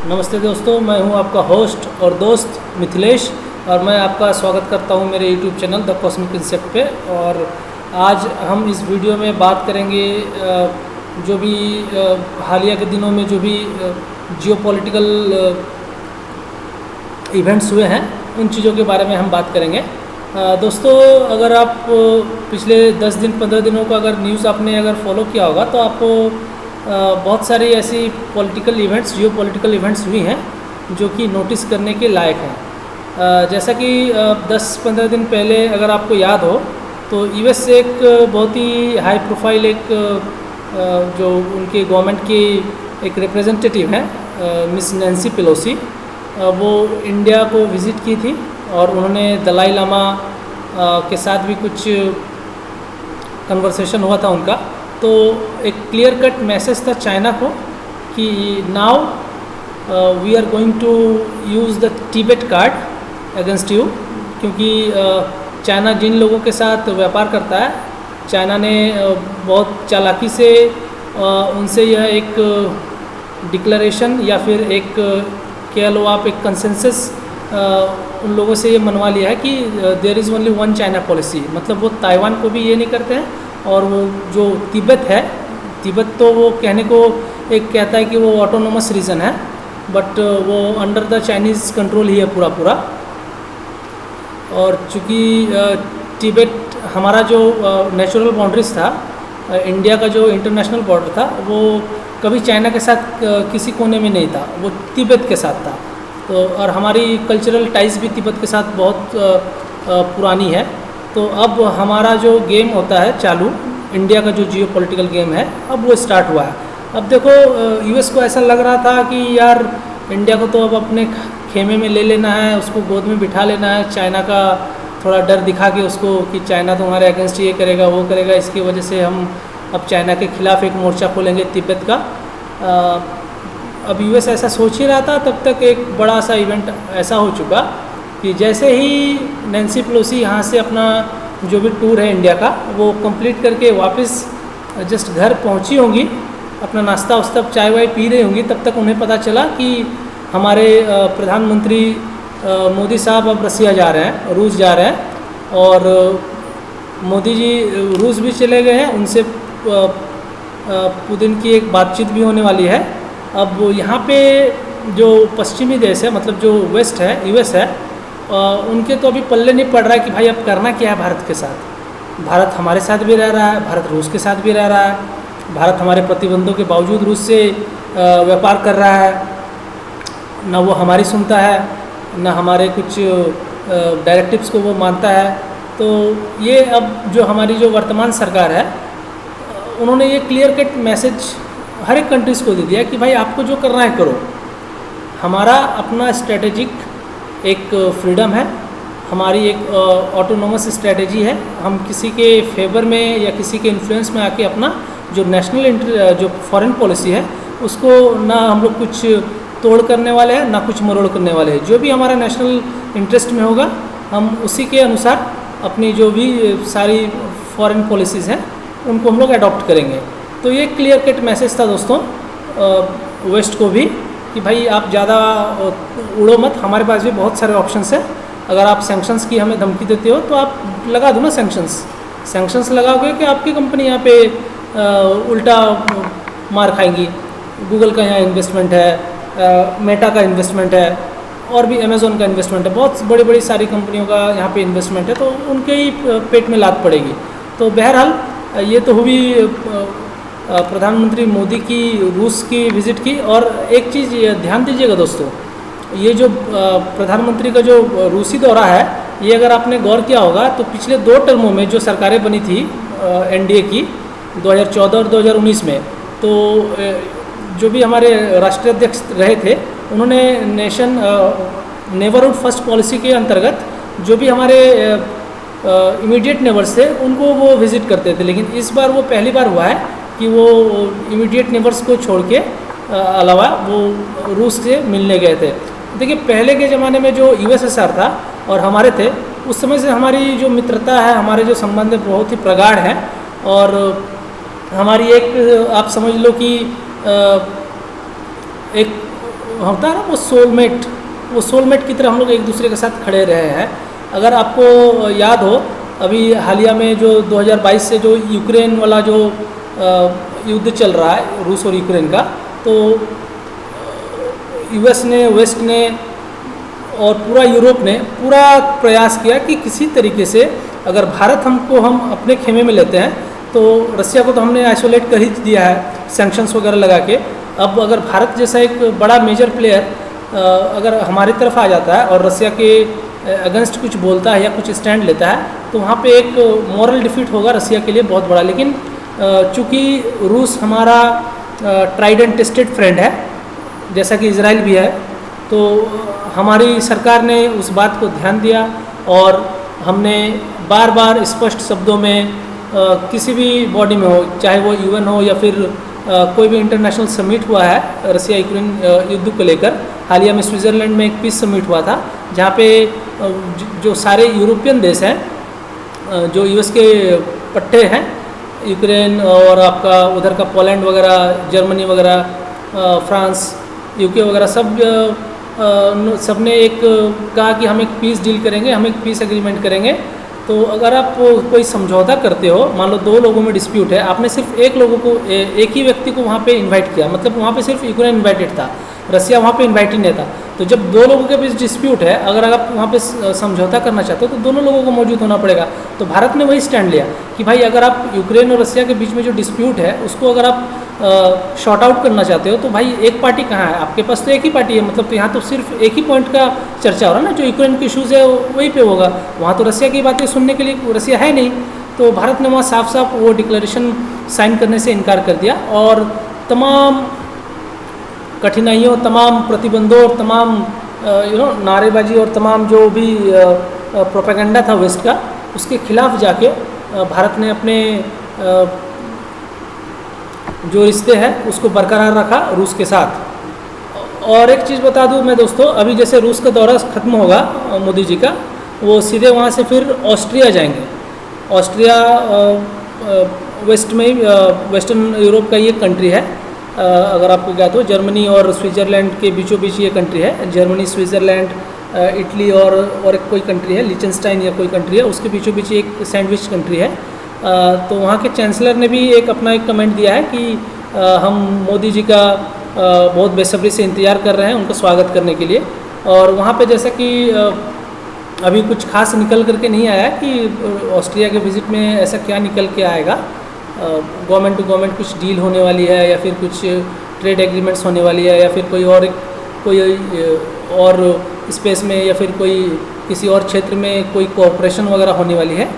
नमस्ते दोस्तों, मैं हूं आपका होस्ट और दोस्त मिथिलेश और मैं आपका स्वागत करता हूं मेरे YouTube channel the cosmic concept पे। और आज हम इस वीडियो में बात करेंगे जो भी हालिया के दिनों में जो भी जियोपॉलिटिकल इवेंट्स हुए हैं उन चीज़ों के बारे में हम बात करेंगे। दोस्तों, अगर आप पिछले 10 दिन 15 दिनों का अगर न्यूज़ आपने अगर फॉलो किया होगा तो आपको बहुत सारी ऐसी पॉलिटिकल इवेंट्स जियोपॉलिटिकल इवेंट्स हुई हैं जो कि नोटिस करने के लायक हैं। जैसा कि 10-15 दिन पहले अगर आपको याद हो तो यूएस से एक बहुत ही हाई प्रोफाइल एक जो उनके गवर्नमेंट की एक रिप्रेजेंटेटिव हैं मिस नैन्सी पेलोसी, वो इंडिया को विज़िट की थी और उन्होंने दलाई लामा के साथ भी कुछ कन्वर्सेशन हुआ था उनका। तो एक क्लियर कट मैसेज था चाइना को कि now we are going to use the Tibet card against you, क्योंकि चाइना जिन लोगों के साथ व्यापार करता है, चाइना ने बहुत चालाकी से उनसे यह एक डिक्लेरेशन या फिर एक कह लो आप एक कंसेंसस उन लोगों से ये मनवा लिया है कि there is only one China policy. मतलब वो ताइवान को भी ये नहीं करते हैं और वो जो तिब्बत है, तिब्बत तो वो कहने को एक कहता है कि वो ऑटोनोमस रीजन है, बट वो अंडर द चाइनीज़ कंट्रोल ही है पूरा। और चूँकि तिब्बत हमारा जो नेचुरल बाउंड्रीज था, इंडिया का जो इंटरनेशनल बॉर्डर था, वो कभी चाइना के साथ किसी कोने में नहीं था, वो तिब्बत के साथ था। तो और हमारी कल्चरल टाइज भी तिब्बत के साथ बहुत पुरानी है। तो अब हमारा जो गेम होता है चालू, इंडिया का जो जियोपॉलिटिकल गेम है, अब वो स्टार्ट हुआ है। अब देखो, यूएस को ऐसा लग रहा था कि यार इंडिया को तो अब अपने खेमे में ले लेना है, उसको गोद में बिठा लेना है, चाइना का थोड़ा डर दिखा के उसको कि चाइना तो हमारे अगेंस्ट ये करेगा वो करेगा, इसकी वजह से हम अब चाइना के खिलाफ एक मोर्चा खोलेंगे तिब्बत का। अब यूएस ऐसा सोच ही रहा था, तब तक एक बड़ा सा इवेंट ऐसा हो चुका कि जैसे ही नैन्सी पेलोसी यहाँ से अपना जो भी टूर है इंडिया का वो कंप्लीट करके वापस जस्ट घर पहुँची होंगी, अपना नाश्ता वास्ता चाय वाय पी रही होंगी, तब तक उन्हें पता चला कि हमारे प्रधानमंत्री मोदी साहब अब रसिया जा रहे हैं, रूस जा रहे हैं। और मोदी जी रूस भी चले गए हैं, उनसे पुतिन की एक बातचीत भी होने वाली है। अब यहाँ पे जो पश्चिमी देश है, मतलब जो वेस्ट है, यूएस है, उनके तो अभी पल्ले नहीं पड़ रहा है कि भाई अब करना क्या है भारत के साथ। भारत हमारे साथ भी रह रहा है, भारत रूस के साथ भी रह रहा है, भारत हमारे प्रतिबंधों के बावजूद रूस से व्यापार कर रहा है, ना वो हमारी सुनता है, ना हमारे कुछ डायरेक्टिव्स को वो मानता है। तो ये अब जो हमारी जो वर्तमान सरकार है, उन्होंने ये क्लियर कट मैसेज हर एक कंट्रीज़ को दे दिया कि भाई आपको जो करना है करो, हमारा अपना स्ट्रेटेजिक एक फ्रीडम है, हमारी एक ऑटोनोमस स्ट्रेटेजी है, हम किसी के फेवर में या किसी के इन्फ्लुएंस में आके अपना जो नेशनल जो फॉरेन पॉलिसी है उसको ना हम लोग कुछ तोड़ करने वाले हैं ना कुछ मरोड़ करने वाले हैं। जो भी हमारा नेशनल इंटरेस्ट में होगा हम उसी के अनुसार अपनी जो भी सारी फॉरेन पॉलिसीज़ हैं उनको हम लोग अडॉप्ट करेंगे। तो ये क्लियर कट मैसेज था दोस्तों वेस्ट को भी कि भाई आप ज़्यादा उड़ो मत, हमारे पास भी बहुत सारे ऑप्शंस हैं। अगर आप सैंक्शंस की हमें धमकी देते हो तो आप लगा दो ना सैंक्शंस लगाओगे कि आपकी कंपनी यहाँ पे उल्टा मार खाएंगी। गूगल का यहाँ इन्वेस्टमेंट है, मेटा का इन्वेस्टमेंट है, और भी अमेज़ॉन का इन्वेस्टमेंट है, बहुत बड़ी बड़ी सारी कंपनियों का यहाँ पे इन्वेस्टमेंट है, तो उनके ही पेट में लात पड़ेगी। तो बहरहाल ये तो हुई प्रधानमंत्री मोदी की रूस की विज़िट की। और एक चीज़ ध्यान दीजिएगा दोस्तों, ये जो प्रधानमंत्री का जो रूसी दौरा है, ये अगर आपने गौर किया होगा तो पिछले 2 टर्मों में जो सरकारें बनी थी एनडीए की 2014 और 2019 में, तो जो भी हमारे राष्ट्रीय अध्यक्ष रहे थे उन्होंने नेबरहुड फर्स्ट पॉलिसी के अंतर्गत जो भी हमारे इमीडिएट नेबर्स थे उनको वो विज़िट करते थे। लेकिन इस बार वो पहली बार हुआ है कि वो इमीडिएट नेबर्स को छोड़ के अलावा वो रूस से मिलने गए थे। देखिए, पहले के ज़माने में जो यूएसएसआर था और हमारे थे, उस समय से हमारी जो मित्रता है, हमारे जो संबंध बहुत ही प्रगाढ़ हैं। और हमारी एक आप समझ लो कि एक होता है ना वो सोलमेट की तरह हम लोग एक दूसरे के साथ खड़े रहे हैं। अगर आपको याद हो, अभी हालिया में जो 2022 से जो यूक्रेन वाला जो युद्ध चल रहा है रूस और यूक्रेन का, तो यूएस ने, वेस्ट ने और पूरा यूरोप ने पूरा प्रयास किया कि किसी तरीके से अगर हम अपने खेमे में लेते हैं तो रसिया को तो हमने आइसोलेट कर ही दिया है सैंक्शंस वगैरह लगा के। अब अगर भारत जैसा एक बड़ा मेजर प्लेयर अगर हमारी तरफ आ जाता है और रसिया के अगेंस्ट कुछ बोलता है या कुछ स्टैंड लेता है, तो वहाँ पे एक मॉरल डिफीट होगा रसिया के लिए बहुत बड़ा। लेकिन चूँकि रूस हमारा ट्राइड एंड टेस्टेड फ्रेंड है, जैसा कि इजराइल भी है, तो हमारी सरकार ने उस बात को ध्यान दिया और हमने बार बार स्पष्ट शब्दों में किसी भी बॉडी में हो, चाहे वो यूएन हो या फिर कोई भी इंटरनेशनल समिट हुआ है रसिया यूक्रेन युद्ध को लेकर। हालिया में स्विट्ज़रलैंड में एक पीस समिट हुआ था, जहाँ पे जो सारे यूरोपियन देश हैं, जो यूएस के पट्टे हैं, यूक्रेन और आपका उधर का पोलैंड वगैरह, जर्मनी वगैरह, फ्रांस, यूके वगैरह, सब ने एक कहा कि हम एक पीस डील करेंगे, हम एक पीस एग्रीमेंट करेंगे। तो अगर आप कोई समझौता करते हो, मान लो 2 लोगों में डिस्प्यूट है, आपने सिर्फ एक ही व्यक्ति को वहाँ पे इनवाइट किया, मतलब वहाँ पे सिर्फ यूक्रेन इनवाइटेड था, रसिया वहाँ पे इनवाइट ही नहीं था। तो जब 2 लोगों के बीच डिस्प्यूट है, अगर आप वहाँ पे समझौता करना चाहते हो तो दोनों लोगों को मौजूद होना पड़ेगा। तो भारत ने वही स्टैंड लिया कि भाई अगर आप यूक्रेन और रसिया के बीच में जो डिस्प्यूट है उसको अगर आप शॉर्ट आउट करना चाहते हो, तो भाई एक पार्टी कहाँ है, आपके पास तो एक ही पार्टी है, मतलब तो यहाँ तो सिर्फ एक ही पॉइंट का चर्चा हो रहा है ना, जो यूक्रेन के इशूज़ है वहीं पे होगा, वहाँ तो रसिया की बातें सुनने के लिए रसिया है नहीं। तो भारत ने वहाँ साफ साफ वो डिक्लेरेशन साइन करने से इनकार कर दिया और तमाम कठिनाइयों, तमाम प्रतिबंधों और तमाम नारेबाजी और तमाम जो भी प्रोपेगेंडा था वेस्ट का, उसके खिलाफ जाके भारत ने अपने जो रिश्ते हैं उसको बरकरार रखा रूस के साथ। और एक चीज़ बता दूं मैं दोस्तों, अभी जैसे रूस का दौरा ख़त्म होगा मोदी जी का, वो सीधे वहाँ से फिर ऑस्ट्रिया जाएंगे। ऑस्ट्रिया वेस्ट में वेस्टर्न यूरोप का ये कंट्री है, अगर आपको ज्ञात हो, जर्मनी और स्विट्ज़रलैंड के बीचों बीच ये कंट्री है। जर्मनी, स्विट्ज़रलैंड, इटली और एक कोई कंट्री है, लिचनस्टाइन या कोई कंट्री है, उसके बीचों बीच एक सैंडविच कंट्री है। तो वहाँ के चांसलर ने भी अपना एक कमेंट दिया है कि हम मोदी जी का बहुत बेसब्री से इंतज़ार कर रहे हैं उनका स्वागत करने के लिए। और वहाँ पे जैसा कि अभी कुछ खास निकल करके नहीं आया कि ऑस्ट्रिया के विज़िट में ऐसा क्या निकल के आएगा, गवर्नमेंट टू गवर्नमेंट कुछ डील होने वाली है या फिर कुछ ट्रेड एग्रीमेंट्स होने वाली है या फिर कोई और स्पेस में या फिर कोई किसी और क्षेत्र में कोई कोऑपरेशन वगैरह होने वाली है।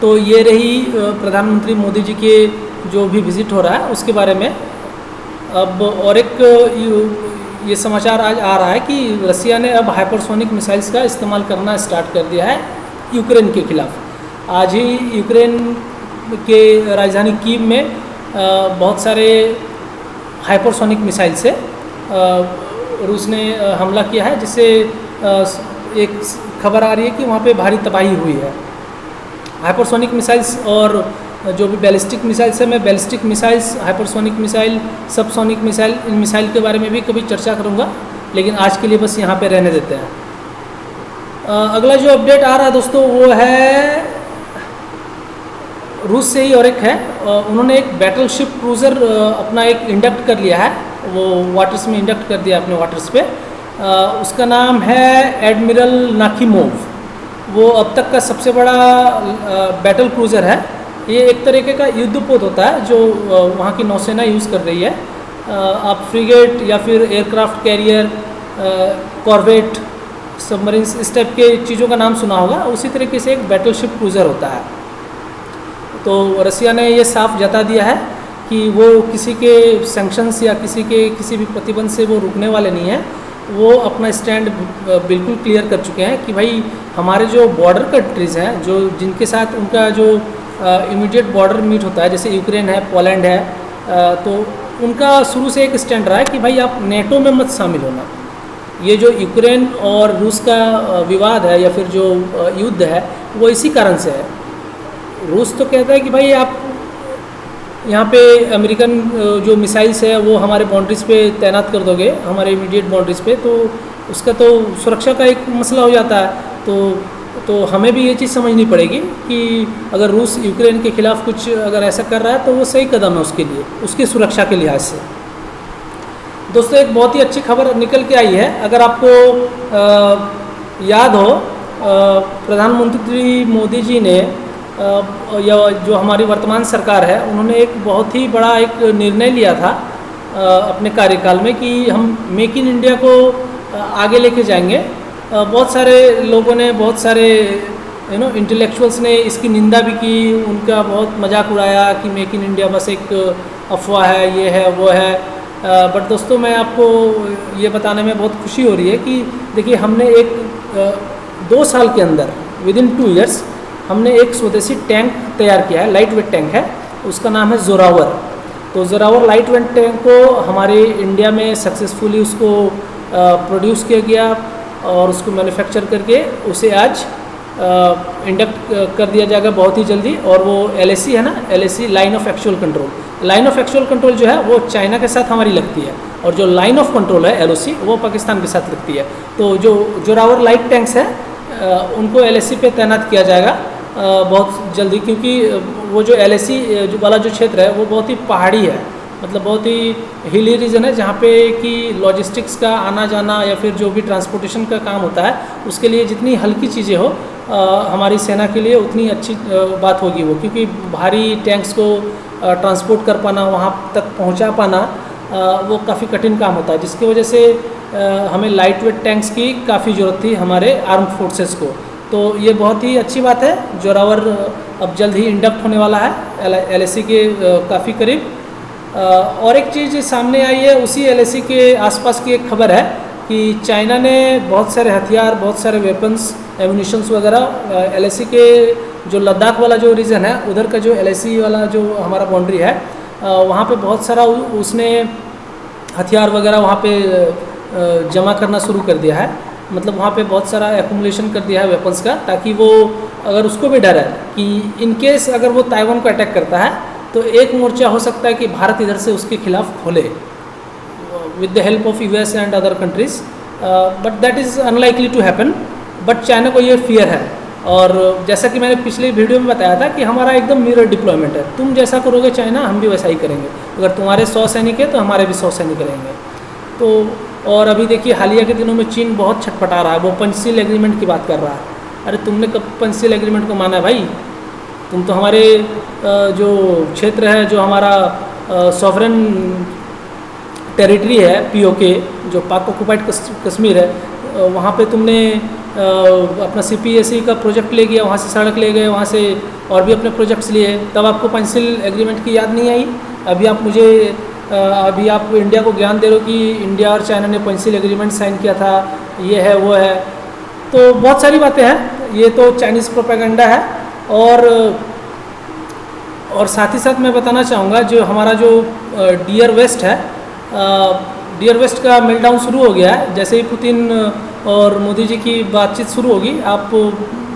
तो ये रही प्रधानमंत्री मोदी जी के जो भी विज़िट हो रहा है उसके बारे में। अब और एक ये समाचार आज आ रहा है कि रसिया ने अब हाइपरसोनिक मिसाइल्स का इस्तेमाल करना स्टार्ट कर दिया है यूक्रेन के खिलाफ। आज ही यूक्रेन के राजधानी कीव में बहुत सारे हाइपरसोनिक मिसाइल से रूस ने हमला किया है, जिससे एक खबर आ रही है कि वहाँ पे भारी तबाही हुई है। हाइपरसोनिक मिसाइल्स और जो भी बैलिस्टिक मिसाइल्स है, मैं ballistic missiles, hypersonic missile, subsonic missile, इन मिसाइल के बारे में भी कभी चर्चा करूँगा, लेकिन आज के लिए बस यहाँ पे रहने देते हैं। अगला जो अपडेट आ रहा है दोस्तों वो है रूस से ही, और एक है उन्होंने एक बैटलशिप क्रूज़र अपना एक इंडक्ट कर लिया है, वो वाटर्स में इंडक्ट कर दिया अपने वाटर्स पे। उसका नाम है एडमिरल नाखिमोव। वो अब तक का सबसे बड़ा बैटल क्रूज़र है। ये एक तरीके का युद्धपोत होता है जो वहाँ की नौसेना यूज़ कर रही है। आप फ्रिगेट या फिर एयरक्राफ्ट कैरियर, कॉर्वेट, सबमरीन्स, इस टाइप के चीज़ों का नाम सुना होगा। उसी तरीके से एक बैटलशिप क्रूज़र होता है। तो रसिया ने ये साफ जता दिया है कि वो किसी के सैंक्शंस या किसी भी प्रतिबंध से वो रुकने वाले नहीं हैं। वो अपना स्टैंड बिल्कुल क्लियर कर चुके हैं कि भाई हमारे जो बॉर्डर कंट्रीज़ हैं, जो जिनके साथ उनका जो इमीडिएट बॉर्डर मीट होता है, जैसे यूक्रेन है, पोलैंड है, तो उनका शुरू से एक स्टैंड रहा है कि भाई आप नेटो में मत शामिल होना। ये जो यूक्रेन और रूस का विवाद है या फिर जो युद्ध है वो इसी कारण से है। रूस तो कहता है कि भाई आप यहाँ पे अमेरिकन जो मिसाइल्स है वो हमारे बाउंड्रीज़ पे तैनात कर दोगे, हमारे इमीडिएट बाउंड्रीज़ पे, तो उसका तो सुरक्षा का एक मसला हो जाता है। तो हमें भी ये चीज़ समझनी पड़ेगी कि अगर रूस यूक्रेन के ख़िलाफ़ कुछ अगर ऐसा कर रहा है तो वो सही कदम है उसके लिए, उसकी सुरक्षा के लिहाज से। दोस्तों, एक बहुत ही अच्छी खबर निकल के आई है। अगर आपको याद हो, प्रधानमंत्री मोदी जी ने या जो हमारी वर्तमान सरकार है, उन्होंने एक बहुत ही बड़ा एक निर्णय लिया था अपने कार्यकाल में कि हम मेक इन इंडिया को आगे लेके जाएंगे। बहुत सारे लोगों ने, बहुत सारे इंटेलेक्चुअल्स ने इसकी निंदा भी की, उनका बहुत मजाक उड़ाया कि मेक इन इंडिया बस एक अफवाह है, ये है वो है। बट दोस्तों, मैं आपको ये बताने में बहुत खुशी हो रही है कि देखिए, हमने 2 साल के अंदर, विद इन 2 ईयर्स, हमने एक स्वदेशी टैंक तैयार किया है, लाइट वेट टैंक है, उसका नाम है जोरावर। तो जोरावर लाइट वेट टैंक को हमारे इंडिया में सक्सेसफुली उसको प्रोड्यूस किया गया और उसको मैन्युफैक्चर करके उसे आज इंडक्ट कर दिया जाएगा बहुत ही जल्दी। और वो LAC है ना, LAC line of actual control, line of actual control जो है वो चाइना के साथ हमारी लगती है, और जो लाइन ऑफ कंट्रोल है LOC वो पाकिस्तान के साथ लगती है। तो जो जोरावर लाइट टैंक्स है उनको LAC पे तैनात किया जाएगा बहुत जल्दी, क्योंकि वो जो LAC वाला जो क्षेत्र है वो बहुत ही पहाड़ी है, मतलब बहुत ही हिली रीजन है, जहाँ पे कि लॉजिस्टिक्स का आना जाना या फिर जो भी ट्रांसपोर्टेशन का काम होता है उसके लिए जितनी हल्की चीज़ें हो हमारी सेना के लिए उतनी अच्छी बात होगी वो, क्योंकि भारी टैंक्स को ट्रांसपोर्ट कर पाना, वहाँ तक पहुँचा पाना वो काफ़ी कठिन काम होता है, जिसकी वजह से हमें लाइट वेट टैंक्स की काफ़ी ज़रूरत थी हमारे आर्म फोर्सेस को। तो ये बहुत ही अच्छी बात है। जोरावर अब जल्द ही इंडक्ट होने वाला है LAC के काफ़ी करीब। और एक चीज़ सामने आई है उसी LAC के आसपास की एक खबर है कि चाइना ने बहुत सारे हथियार, बहुत सारे वेपन्स, एम्यूनिशंस वगैरह LAC के जो लद्दाख वाला जो रीजन है उधर का जो LAC वाला जो हमारा बाउंड्री है वहाँ पे बहुत सारा उसने हथियार वगैरह वहाँ पे जमा करना शुरू कर दिया है। मतलब वहाँ पे बहुत सारा एक्यूमुलेशन कर दिया है वेपन्स का, ताकि वो, अगर उसको भी डर है कि इन केस अगर वो ताइवान को अटैक करता है तो एक मोर्चा हो सकता है कि भारत इधर से उसके खिलाफ खोले with the help of US and other countries, but that is unlikely to happen. But China को ये फियर है, और जैसा कि मैंने पिछले वीडियो में बताया था कि हमारा एकदम मिरर डिप्लॉयमेंट है, तुम जैसा करोगे चाइना, हम भी वैसा ही करेंगे। अगर तुम्हारे 100 सैनिक है तो हमारे भी 100 सैनिक रहेंगे। तो और अभी देखिए, हालिया के दिनों में चीन बहुत छटपटा रहा है, वो पंचशील एग्रीमेंट की बात कर रहा है। अरे तुमने कब पंचशील एग्रीमेंट को माना है भाई? तुम तो हमारे जो क्षेत्र है, जो हमारा सॉवरेन टेरिटरी है POK, जो पाक ऑक्युपाइड कश्मीर है, वहाँ पे तुमने अपना CPAC का प्रोजेक्ट ले गया, वहाँ से सड़क ले गए, वहाँ से और भी अपने प्रोजेक्ट्स लिए, तब आपको पंचशील एग्रीमेंट की याद नहीं आई? अभी आप इंडिया को ज्ञान दे रहे हो कि इंडिया और चाइना ने पंचशील एग्रीमेंट साइन किया था, ये है वो है। तो बहुत सारी बातें हैं, ये तो चाइनीज़ प्रोपेगेंडा है। और साथ ही साथ मैं बताना चाहूँगा, जो हमारा जो डियर वेस्ट है, डियर वेस्ट का मेल्टडाउन शुरू हो गया है। जैसे ही पुतिन और मोदी जी की बातचीत शुरू होगी, आप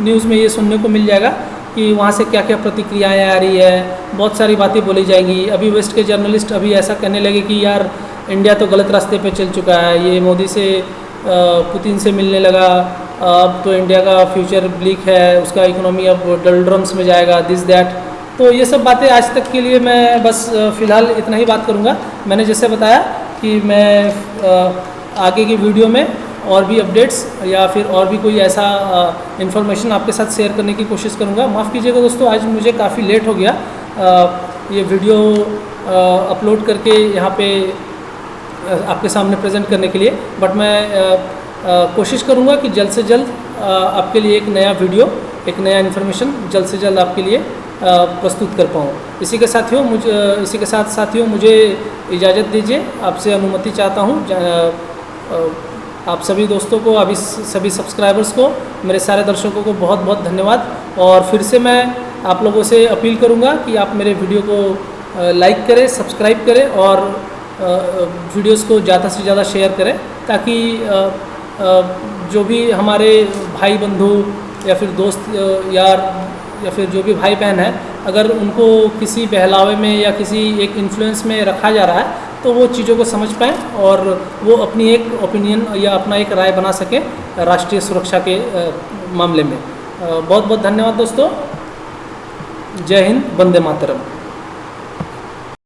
न्यूज़ में ये सुनने को मिल जाएगा कि वहाँ से क्या क्या प्रतिक्रियाएँ आ रही है, बहुत सारी बातें बोली जाएंगी। अभी वेस्ट के जर्नलिस्ट अभी ऐसा कहने लगे कि यार इंडिया तो गलत रास्ते पे चल चुका है, ये मोदी से पुतिन से मिलने लगा, अब तो इंडिया का फ्यूचर ब्लिक है, उसका इकोनॉमी अब डल्ड्रम्स में जाएगा, दिस दैट। तो ये सब बातें आज तक के लिए मैं बस फ़िलहाल इतना ही बात करूँगा। मैंने जैसे बताया कि मैं आगे की वीडियो में और भी अपडेट्स या फिर और भी कोई ऐसा इन्फॉर्मेशन आपके साथ शेयर करने की कोशिश करूँगा। माफ़ कीजिएगा दोस्तों, आज मुझे काफ़ी लेट हो गया ये वीडियो अपलोड करके यहाँ पे आपके सामने प्रेजेंट करने के लिए। बट मैं कोशिश करूँगा कि जल्द से जल्द आपके लिए एक नया वीडियो, एक नया इन्फॉर्मेशन जल्द से जल्द आपके लिए प्रस्तुत कर पाऊँ। इसी के साथ साथियों मुझे इजाज़त दीजिए, आपसे अनुमति चाहता हूँ। आप सभी दोस्तों को, अभी सभी सब्सक्राइबर्स को, मेरे सारे दर्शकों को बहुत बहुत धन्यवाद। और फिर से मैं आप लोगों से अपील करूँगा कि आप मेरे वीडियो को लाइक करें, सब्सक्राइब करें और वीडियोस को ज़्यादा से ज़्यादा शेयर करें, ताकि जो भी हमारे भाई बंधु या फिर दोस्त यार या फिर जो भी भाई बहन है, अगर उनको किसी बहलावे में या किसी एक इन्फ्लुएंस में रखा जा रहा है तो वो चीज़ों को समझ पाएँ और वो अपनी एक ओपिनियन या अपना एक राय बना सकें राष्ट्रीय सुरक्षा के मामले में। बहुत बहुत धन्यवाद दोस्तों। जय हिंद, वंदे मातरम।